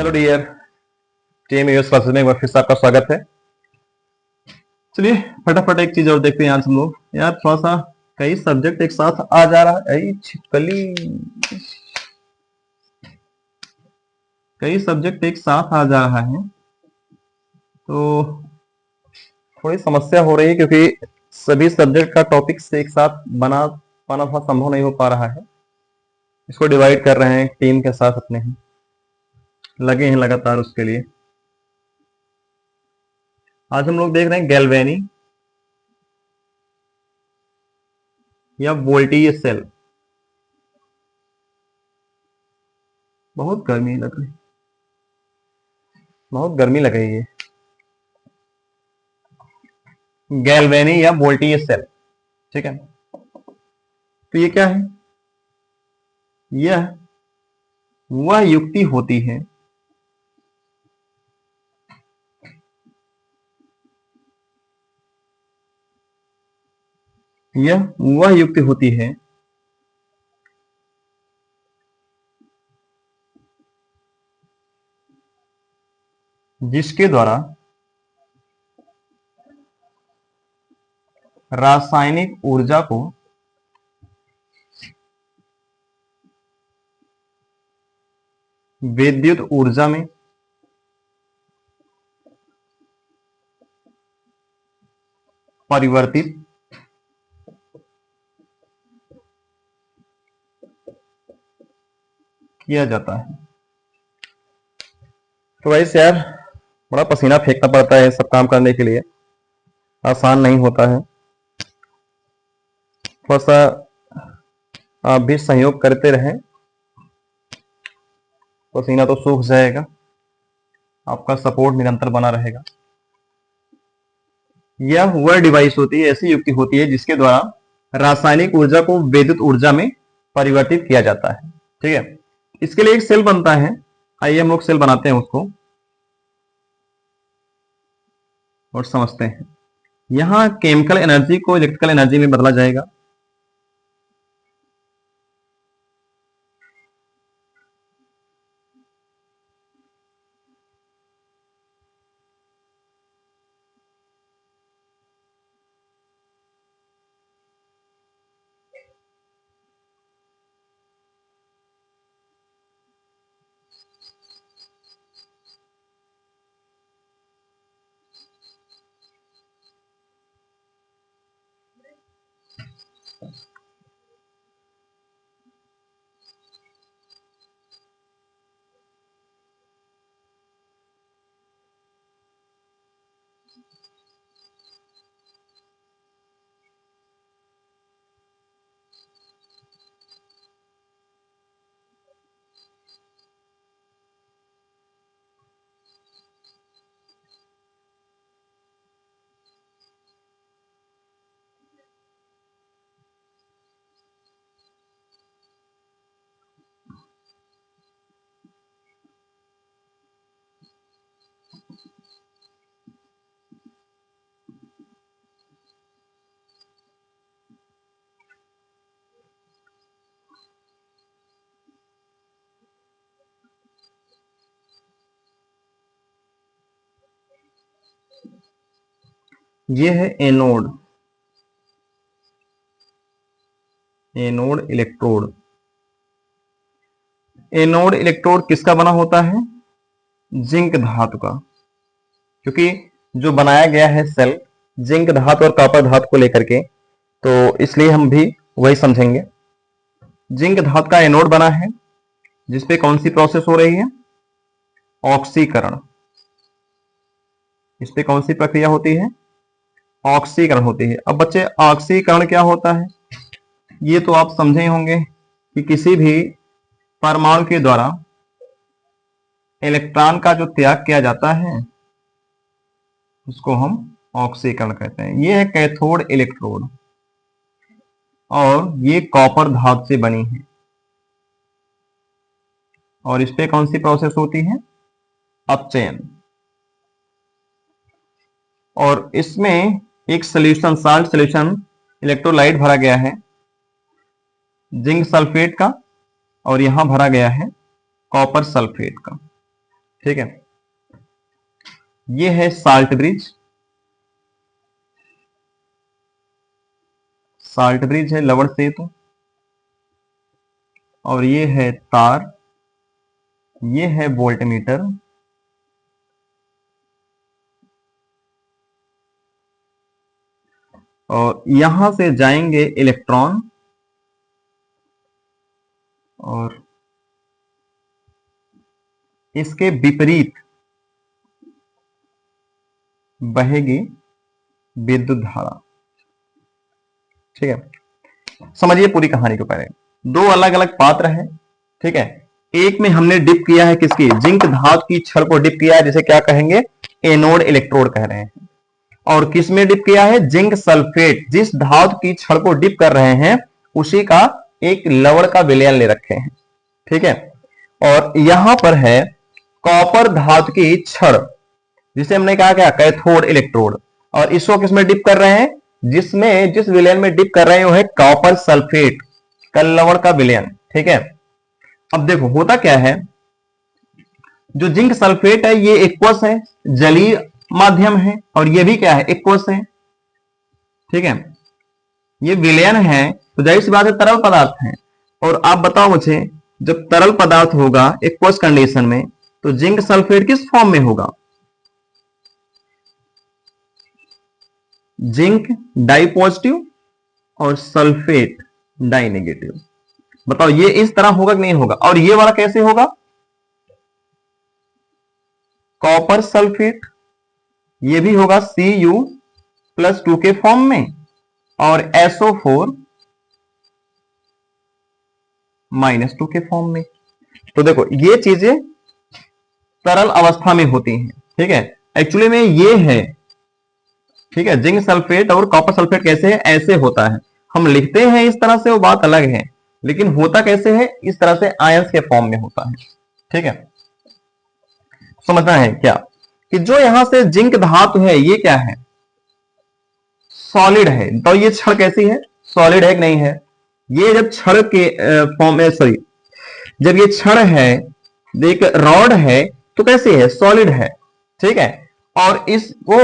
Hello dear team US classes में एक बार फिर से आपका स्वागत है। चलिए फटाफट एक चीज और देखते हैं आज हम लोग। यार थोड़ा सा कई सब्जेक्ट एक साथ आ जा रहा है, छिपकली कई सब्जेक्ट एक साथ आ जा रहा है तो थोड़ी समस्या हो रही है, क्योंकि सभी सब्जेक्ट का टॉपिक से एक साथ बना पाना थोड़ा संभव नहीं हो पा रहा है। इसको डिवाइड कर रहे हैं टीम के साथ, अपने ही लगे हैं लगातार उसके लिए। आज हम लोग देख रहे हैं गैल्वेनी या वोल्टेज सेल। बहुत गर्मी लग रही बहुत गर्मी लग रही है। गैल्वेनी या वोल्टेज सेल, ठीक है। तो ये क्या है? यह वह युक्ति होती है यह वह युक्ति होती है जिसके द्वारा रासायनिक ऊर्जा को विद्युत ऊर्जा में परिवर्तित किया जाता है। तो वैसे यार बड़ा पसीना फेंकना पड़ता है सब काम करने के लिए, आसान नहीं होता है। थोड़ा सा आप भी सहयोग करते रहें, पसीना तो सूख जाएगा, आपका सपोर्ट निरंतर बना रहेगा। यह वह डिवाइस होती है, ऐसी युक्ति होती है जिसके द्वारा रासायनिक ऊर्जा को विद्युत ऊर्जा में परिवर्तित किया जाता है, ठीक है। इसके लिए एक सेल बनता है, आइए हम लोग सेल बनाते हैं उसको और समझते हैं। यहां केमिकल एनर्जी को इलेक्ट्रिकल एनर्जी में बदला जाएगा। यह है anode, anode electrode. Anode electrode किसका बना होता है? जिंक धातु का, क्योंकि जो बनाया गया है सेल जिंक धातु और कॉपर धातु को लेकर के, तो इसलिए हम भी वही समझेंगे। जिंक धातु का एनोड बना है, जिसपे कौन सी प्रोसेस हो रही है? ऑक्सीकरण। इस पे कौन सी प्रक्रिया होती है? ऑक्सीकरण होती है। अब बच्चे ऑक्सीकरण क्या होता है ये तो आप समझे ही होंगे कि किसी भी परमाणु के द्वारा इलेक्ट्रॉन का जो त्याग किया जाता है उसको हम ऑक्सीकरण कहते हैं। ये है कैथोड इलेक्ट्रोड और ये कॉपर धातु से बनी है, और इस पे कौन सी प्रोसेस होती है? अपचयन। और इसमें एक सोल्यूशन, साल्ट सोल्यूशन इलेक्ट्रोलाइट भरा गया है जिंक सल्फेट का, और यहां भरा गया है कॉपर सल्फेट का। ठीक है, ये है साल्ट ब्रिज, साल्ट ब्रिज है लवण सेतु, और ये है तार, ये है वोल्ट मीटर, और यहां से जाएंगे इलेक्ट्रॉन, और इसके विपरीत बहेगी विद्युत धारा। ठीक है, समझिए पूरी कहानी को। पहले दो अलग अलग पात्र हैं, ठीक है, एक में हमने डिप किया है किसकी, जिंक धातु की छड़ को डिप किया है, जिसे क्या कहेंगे, एनोड इलेक्ट्रोड कह रहे हैं। और किस में डिप किया है, जिंक सल्फेट, जिस धातु की छड़ को डिप कर रहे हैं उसी का एक लवण का विलयन ले रखे हैं। ठीक है, और यहां पर है कॉपर धातु की छड़, जिसे हमने कहा क्या, कैथोड इलेक्ट्रोड, और इसको किसमें डिप कर रहे हैं, जिसमें जिस विलयन में डिप कर रहे हैं वो है कॉपर सल्फेट, कल लवण का विलयन। ठीक है, अब देखो होता क्या है, जो जिंक सल्फेट है ये एक्वस है, जलीय माध्यम है, और ये भी क्या है, एक्वस है। ठीक है, ये विलयन है तो जाहिर सी बात है तरल पदार्थ है। और आप बताओ मुझे, जब तरल पदार्थ होगा एक्वस कंडीशन में तो जिंक सल्फेट किस फॉर्म में होगा, जिंक डाई पॉजिटिव और सल्फेट डाई नेगेटिव। बताओ ये इस तरह होगा कि नहीं होगा, और ये वाला कैसे होगा, कॉपर सल्फेट, ये भी होगा Cu+2 के फॉर्म में, और SO4-2 के फॉर्म में। तो देखो ये चीजें तरल अवस्था में होती हैं। ठीक है, एक्चुअली में ये है, ठीक है, जिंक सल्फेट और कॉपर सल्फेट कैसे है, ऐसे होता है, हम लिखते हैं इस तरह से वो बात अलग है, लेकिन होता कैसे है, इस तरह से आयंस के फॉर्म में होता है। ठीक है, समझना है क्या कि जो यहां से जिंक धातु है ये क्या है, सॉलिड है। तो ये छड़ कैसी है, सॉलिड है कि नहीं है, ये जब छड़ के फॉर्म में, सॉरी, जब ये छड़ है, देख रॉड है, तो कैसी है, सॉलिड है। ठीक है, और इसको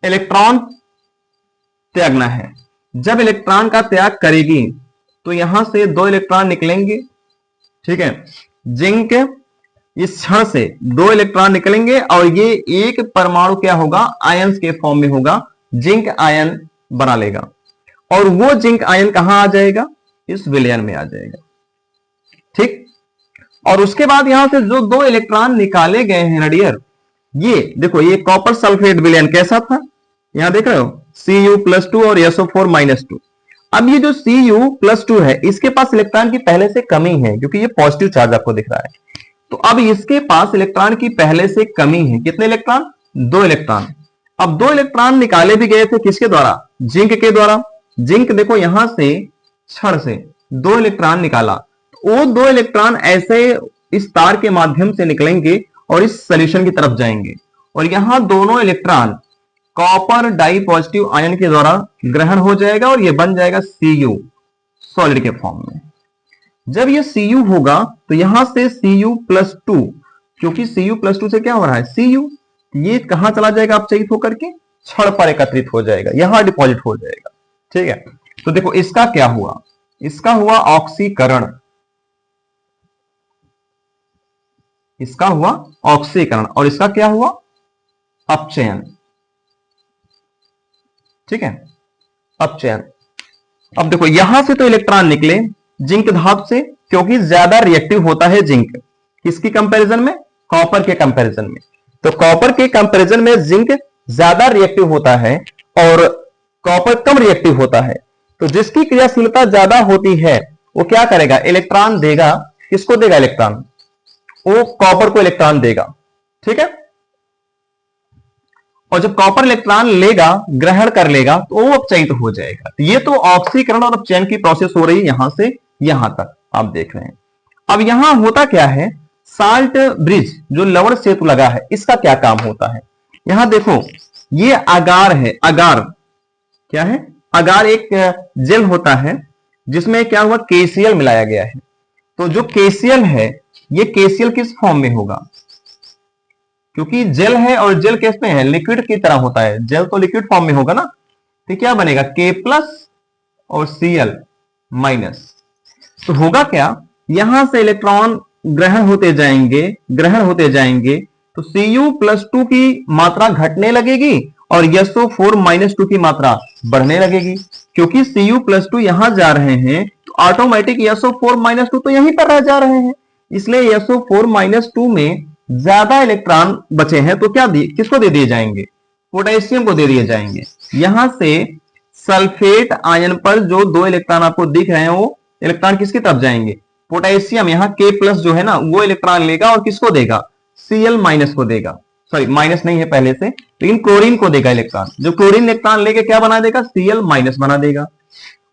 इलेक्ट्रॉन त्यागना है, जब इलेक्ट्रॉन का त्याग करेगी तो यहां से 2 इलेक्ट्रॉन निकलेंगे। ठीक है, जिंक इस छड़ से 2 इलेक्ट्रॉन निकलेंगे, और ये एक परमाणु क्या होगा, आयंस के फॉर्म में होगा, जिंक आयन बना लेगा, और वो जिंक आयन कहां आ जाएगा, इस विलयन में आ जाएगा। ठीक, और उसके बाद यहां से जो 2 इलेक्ट्रॉन निकाले गए हैं नडियर, ये देखो, ये कॉपर सल्फेट विलयन कैसा था, यहां देख रहे हो, Cu+2 और SO4-2। अब ये जो Cu+2 है, इसके पास इलेक्ट्रॉन की पहले से कमी है, क्योंकि ये पॉजिटिव चार्ज आपको दिख रहा है, तो अब इसके पास इलेक्ट्रॉन की पहले से कमी है। कितने इलेक्ट्रॉन, 2 इलेक्ट्रॉन। अब 2 इलेक्ट्रॉन निकाले भी गए थे किसके द्वारा, जिंक के द्वारा। जिंक देखो यहां से छड़ से 2 इलेक्ट्रॉन निकाला, तो वो 2 इलेक्ट्रॉन ऐसे इस तार के माध्यम से निकलेंगे और इस सोल्यूशन की तरफ जाएंगे, और यहां दोनों electron copper di positive ion के द्वारा ग्रहण हो जाएगा, और ये बन जाएगा Cu, सॉलिड के फॉर्म में। जब ये Cu होगा तो यहां से Cu+2, क्योंकि Cu+2 से क्या हो रहा है, Cu, ये कहां चला जाएगा अपचयित होकर के, छड़ पर एकत्रित हो जाएगा, यहां डिपॉजिट हो जाएगा। ठीक है, तो देखो इसका क्या हुआ, इसका हुआ ऑक्सीकरण, इसका हुआ ऑक्सीकरण, और इसका क्या हुआ, अपचयन। ठीक है, अपचयन। अब देखो यहां से तो इलेक्ट्रॉन निकले जिंक धातु से, क्योंकि ज्यादा रिएक्टिव होता है जिंक, किसकी कंपैरिजन में, कॉपर के कंपैरिजन में। तो कॉपर के कंपैरिजन में जिंक ज्यादा रिएक्टिव होता है और कॉपर कम रिएक्टिव होता है। तो जिसकी क्रियाशीलता ज्यादा होती है वो क्या करेगा, इलेक्ट्रॉन देगा, किसको देगा इलेक्ट्रॉन, वो कॉपर को इलेक्ट्रॉन देगा। ठीक है, और जब कॉपर इलेक्ट्रॉन लेगा, ग्रहण कर लेगा, तो वो अपचयित हो जाएगा। तो ये तो ऑक्सीकरण और अपचयन की प्रोसेस हो रही है यहां से यहां तक, आप देख रहे हैं। अब यहां होता क्या है, साल्ट ब्रिज जो लवण सेतु लगा है, इसका क्या काम होता है, यहां देखो ये अगार है। अगार क्या है, अगार एक जेल होता है जिसमें क्या हुआ, KCl मिलाया गया है। तो जो KCl है, ये KCl किस फॉर्म में होगा, क्योंकि जेल है और जेल केस में है, लिक्विड की तरह होता है, जेल तो लिक्विड फॉर्म में होगा ना, तो क्या बनेगा K प्लस और Cl माइनस। तो होगा क्या, यहां से इलेक्ट्रॉन ग्रहण होते जाएंगे, तो Cu प्लस 2 की मात्रा घटने लगेगी और SO4 माइनस 2 की मात्रा बढ़ने लगेगी। क्योंकि Cu प्लस 2 यहां जा रहे हैं तो ऑटोमेटिक SO4 माइनस 2 तो यहीं पर रह जा रहे हैं, इसलिए SO4 माइनस 2 में ज्यादा इलेक्ट्रॉन बचे हैं तो किसको दे दिए जाएंगे, पोटेशियम को दे दिए जाएंगे। यहां से सल्फेट आयन पर जो 2 इलेक्ट्रॉन आपको दिख रहे हैं वो इलेक्ट्रॉन किसकी तरफ जाएंगे, पोटेशियम। यहाँ K प्लस जो है ना वो इलेक्ट्रॉन लेगा और किसको देगा, Cl माइनस को देगा, सॉरी माइनस नहीं है पहले से, लेकिन क्लोरीन को देगा इलेक्ट्रॉन। जो क्लोरीन इलेक्ट्रॉन लेके क्या बना देगा, Cl माइनस बना देगा।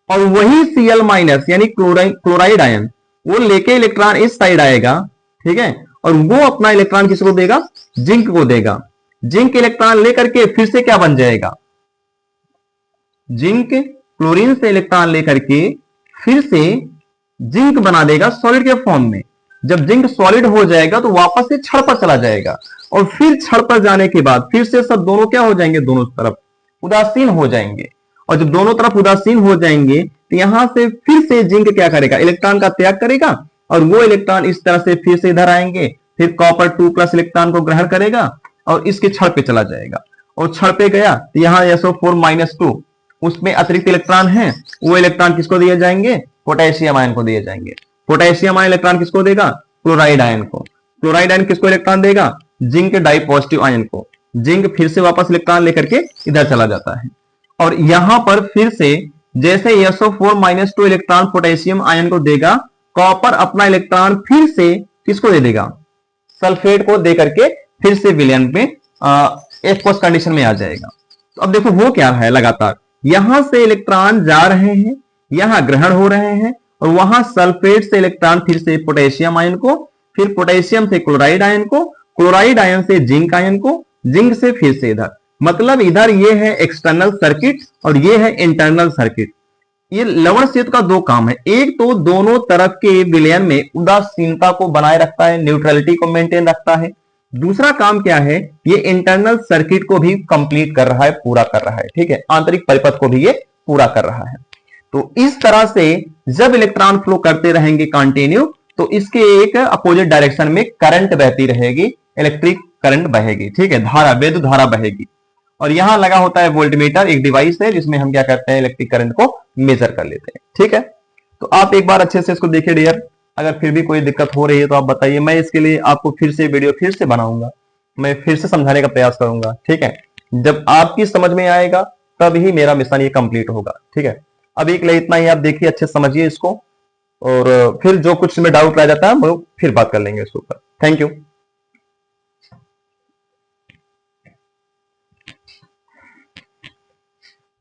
और वही Cl माइनस यानी क्लोराइड आयन वो लेके इलेक्ट्रॉन इस साइड आएगा, ठीक है, और वो अपना इलेक्ट्रॉन किसको देगा, जिंक को देगा। जिंक इलेक्ट्रॉन लेकर के फिर से क्या बन जाएगा, जिंक क्लोरीन से इलेक्ट्रॉन लेकर के फिर से जिंक बना देगा सॉलिड के फॉर्म में। जब जिंक सॉलिड हो जाएगा तो वापस से छड़ पर चला जाएगा और फिर छड़ पर जाने के बाद फिर से सब दोनों क्या हो जाएंगे, दोनों तरफ उदासीन हो जाएंगे। और जब दोनों तरफ उदासीन हो जाएंगे तो यहां से फिर से जिंक क्या करेगा, इलेक्ट्रॉन का त्याग करेगा और वो इलेक्ट्रॉन इस तरह से फिर से इधर आएंगे, फिर कॉपर 2 प्लस इलेक्ट्रॉन को ग्रहण करेगा और इसके छड़ पे चला जाएगा। और छड़ पे गया तो यहाँ SO4 माइनस 2 उसमें अतिरिक्त इलेक्ट्रॉन है, वो इलेक्ट्रॉन किसको दिए जाएंगे, पोटेशियम आयन को दिए जाएंगे। पोटेशियम आयन इलेक्ट्रॉन किसको देगा, क्लोराइड आयन को। क्लोराइड आयन किसको इलेक्ट्रॉन देगा, जिंक डाई पॉजिटिव आयन को। जिंक फिर से वापस इलेक्ट्रॉन लेकर के इधर चला जाता है और यहां पर फिर से जैसे SO4 minus 2 electron potassium ion को देगा, कॉपर अपना इलेक्ट्रॉन फिर से किसको दे देगा, सल्फेट को दे करके फिर से विलयन में एक्वस कंडीशन में आ जाएगा। तो अब देखो वो क्या है, लगातार यहां से इलेक्ट्रॉन जा रहे हैं, यहां ग्रहण हो रहे हैं और वहां सल्फेट से इलेक्ट्रॉन फिर से पोटेशियम आयन को, फिर पोटेशियम से क्लोराइड आयन को, क्लोराइड आयन से जिंक आयन को, जिंक से फिर से इधर। मतलब इधर ये है एक्सटर्नल सर्किट और ये है इंटरनल सर्किट। ये लवण सेतु का 2 काम है, एक तो दोनों तरफ के विलयन में उदासीनता को बनाए रखता है, न्यूट्रलिटी को मेंटेन रखता है। दूसरा काम क्या है, ये इंटरनल सर्किट को भी कंप्लीट कर रहा है, पूरा कर रहा है, ठीक है, आंतरिक परिपथ को भी ये पूरा कर रहा है। तो इस तरह से जब इलेक्ट्रॉन फ्लो करते रहेंगे कंटिन्यू तो इसके एक अपोजिट डायरेक्शन में करंट बहती रहेगी, इलेक्ट्रिक करंट बहेगी, ठीक है, धारा, वैद्युत धारा बहेगी। और यहां लगा होता है वोल्टमीटर, एक डिवाइस है जिसमें हम क्या करते हैं, इलेक्ट्रिक करंट को मेजर कर लेते हैं, ठीक है। तो आप एक बार अच्छे से इसको देखिए डियर, अगर फिर भी कोई दिक्कत हो रही है तो आप बताइए, मैं इसके लिए आपको फिर से वीडियो फिर से बनाऊंगा, मैं फिर से समझाने का प्रयास करूंगा, ठीक है। जब आपकी समझ में आएगा तब ही मेरा मिशन ये कंप्लीट होगा, ठीक है। अभी के लिए इतना ही, आप देखिए अच्छे समझिए इसको और फिर जो कुछ में डाउट रह जाता है वो फिर बात कर लेंगे इसके ऊपर। Thank you.